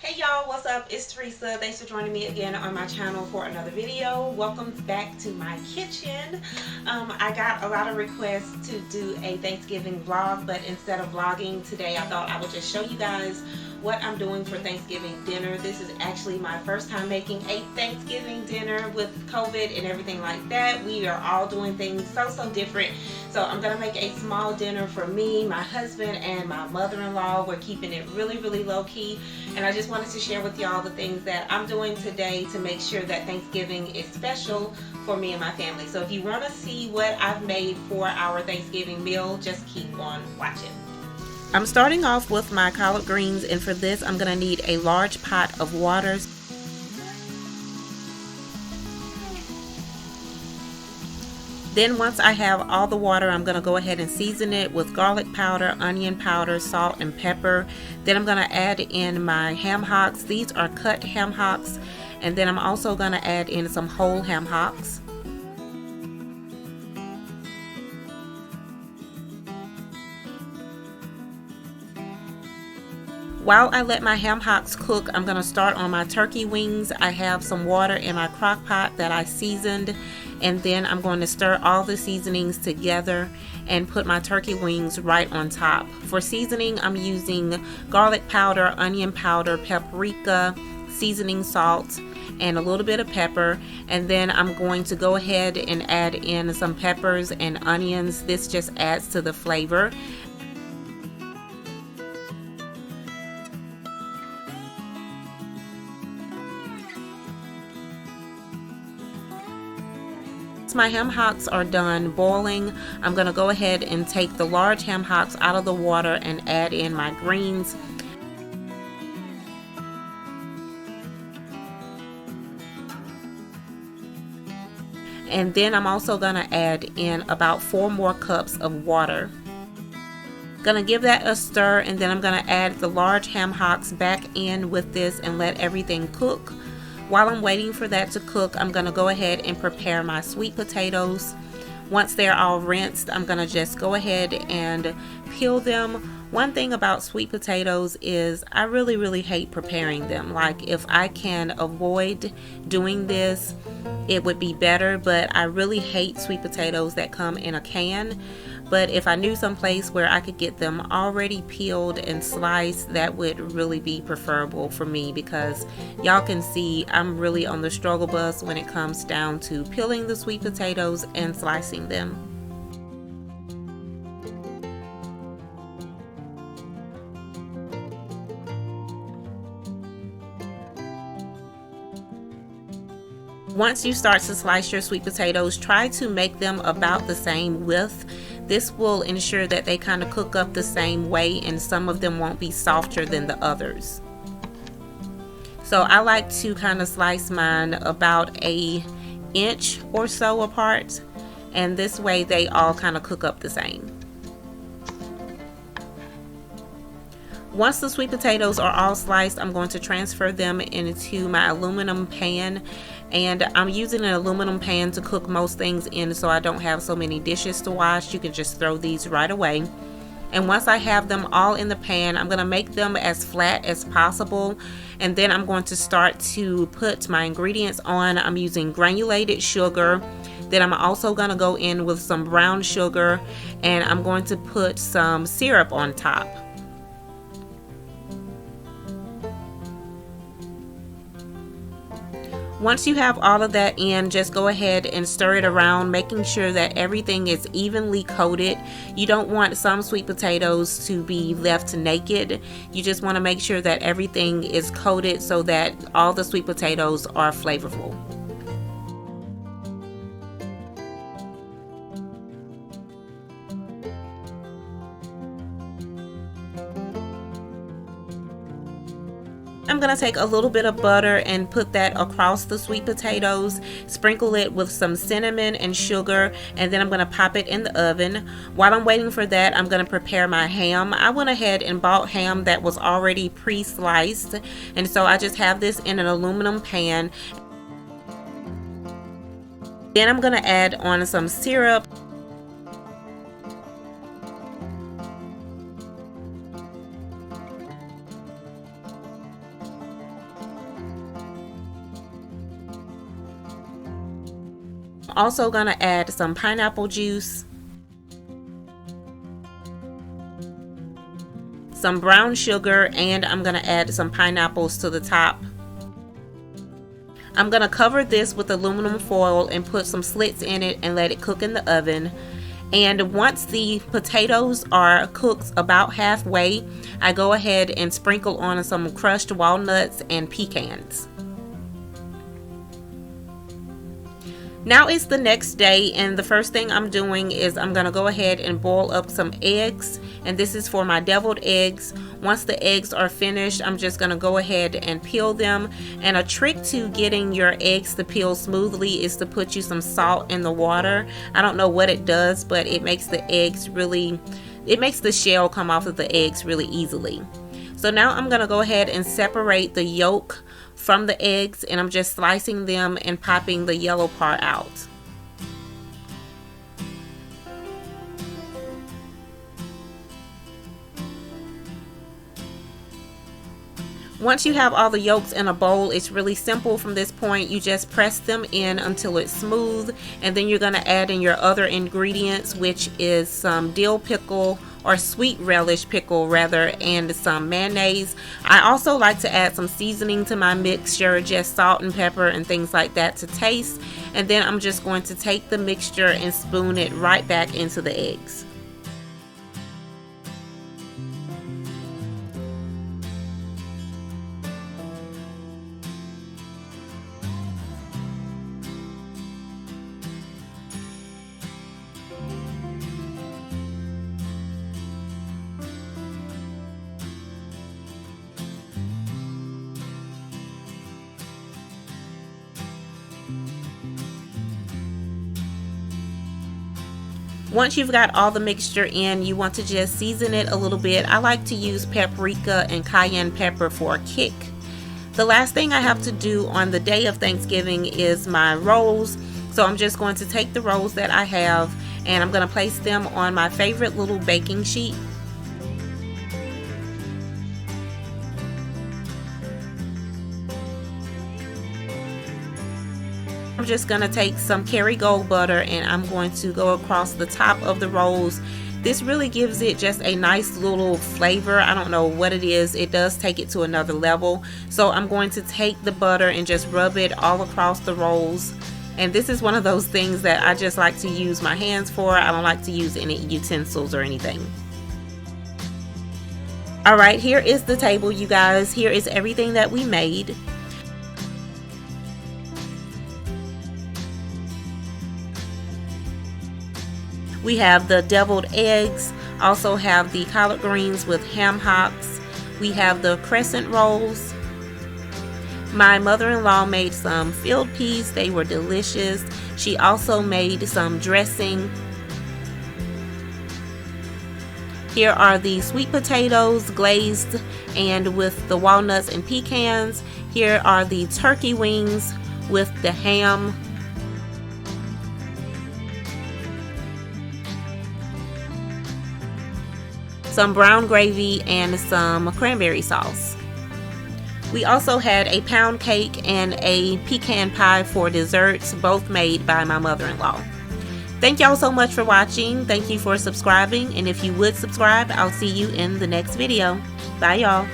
Hey y'all, what's up? It's Teresa. Thanks for joining me again on my channel for another video. Welcome back to my kitchen. I got a lot of requests to do a Thanksgiving vlog, but instead of vlogging today, I thought I would just show you guys what I'm doing for Thanksgiving dinner. This is actually my first time making a Thanksgiving dinner with COVID and everything like that. We are all doing things so different. So I'm gonna make a small dinner for me, my husband, and my mother-in-law. We're keeping it really low key, and I just wanted to share with y'all the things that I'm doing today to make sure that Thanksgiving is special for me and my family. So if you want to see what I've made for our Thanksgiving meal, just keep on watching. I'm starting off with my collard greens, and for this I'm going to need a large pot of water. Then once I have all the water, I'm going to go ahead and season it with garlic powder, onion powder, salt, and pepper. Then I'm going to add in my ham hocks. These are cut ham hocks. And then I'm also going to add in some whole ham hocks. While I let my ham hocks cook, I'm going to start on my turkey wings. I have some water in my crock pot that I seasoned, and then I'm going to stir all the seasonings together and put my turkey wings right on top. For seasoning, I'm using garlic powder, onion powder, paprika, seasoning salt, and a little bit of pepper. And then I'm going to go ahead and add in some peppers and onions. This just adds to the flavor. Once my ham hocks are done boiling, I'm going to go ahead and take the large ham hocks out of the water and add in my greens. And then I'm also going to add in about 4 more cups of water. Gonna give that a stir, and then I'm going to add the large ham hocks back in with this and let everything cook. While I'm waiting for that to cook, I'm going to go ahead and prepare my sweet potatoes. Once they're all rinsed, I'm going to just go ahead and peel them. One thing about sweet potatoes is I really hate preparing them. Like, if I can avoid doing this, it would be better, but I really hate sweet potatoes that come in a can. But if I knew some place where I could get them already peeled and sliced, that would really be preferable for me, because y'all can see I'm really on the struggle bus when it comes down to peeling the sweet potatoes and slicing them. Once you start to slice your sweet potatoes, try to make them about the same width. This will ensure that they kind of cook up the same way, and some of them won't be softer than the others. So I like to kind of slice mine about an inch or so apart, and this way they all kind of cook up the same. Once the sweet potatoes are all sliced, I'm going to transfer them into my aluminum pan, and I'm using an aluminum pan to cook most things in, so I don't have so many dishes to wash. You can just throw these right away. And once I have them all in the pan, I'm going to make them as flat as possible, and then I'm going to start to put my ingredients on. I'm using granulated sugar. Then I'm also going to go in with some brown sugar, and I'm going to put some syrup on top. Once you have all of that in, just go ahead and stir it around, making sure that everything is evenly coated. You don't want some sweet potatoes to be left naked. You just want to make sure that everything is coated so that all the sweet potatoes are flavorful. I'm going to take a little bit of butter and put that across the sweet potatoes, sprinkle it with some cinnamon and sugar, and then I'm going to pop it in the oven. While I'm waiting for that, I'm going to prepare my ham. I went ahead and bought ham that was already pre-sliced, and so I just have this in an aluminum pan. Then I'm going to add on some syrup. Also gonna add some pineapple juice, some brown sugar, and I'm gonna add some pineapples to the top. I'm gonna cover this with aluminum foil and put some slits in it and let it cook in the oven. And once the potatoes are cooked about halfway, I go ahead and sprinkle on some crushed walnuts and pecans. Now it's the next day, and the first thing I'm doing is I'm gonna go ahead and boil up some eggs, and this is for my deviled eggs. Once the eggs are finished, I'm just gonna go ahead and peel them. And a trick to getting your eggs to peel smoothly is to put you some salt in the water. I don't know what it does, but it makes the shell come off of the eggs really easily. So now I'm gonna go ahead and separate the yolk from the eggs, and I'm just slicing them and popping the yellow part out. Once you have all the yolks in a bowl, it's really simple from this point. You just press them in until it's smooth, and then you're going to add in your other ingredients, which is some dill pickle, or sweet relish pickle rather, and some mayonnaise. I also like to add some seasoning to my mixture, just salt and pepper and things like that to taste. And then I'm just going to take the mixture and spoon it right back into the eggs. Once you've got all the mixture in, you want to just season it a little bit. I like to use paprika and cayenne pepper for a kick. The last thing I have to do on the day of Thanksgiving is my rolls. So I'm just going to take the rolls that I have, and I'm going to place them on my favorite little baking sheet. I'm just going to take some Kerrygold butter and I'm going to go across the top of the rolls. This really gives it just a nice little flavor. I don't know what it is. It does take it to another level. So I'm going to take the butter and just rub it all across the rolls. And this is one of those things that I just like to use my hands for. I don't like to use any utensils or anything. Alright, here is the table, you guys. Here is everything that we made. We have the deviled eggs, also have the collard greens with ham hocks. We have the crescent rolls. My mother-in-law made some field peas. They were delicious. She also made some dressing. Here are the sweet potatoes glazed and with the walnuts and pecans. Here are the turkey wings with the ham. Some brown gravy and some cranberry sauce. We also had a pound cake and a pecan pie for desserts, both made by my mother-in-law. Thank y'all so much for watching. Thank you for subscribing, and if you would subscribe, I'll see you in the next video. Bye y'all.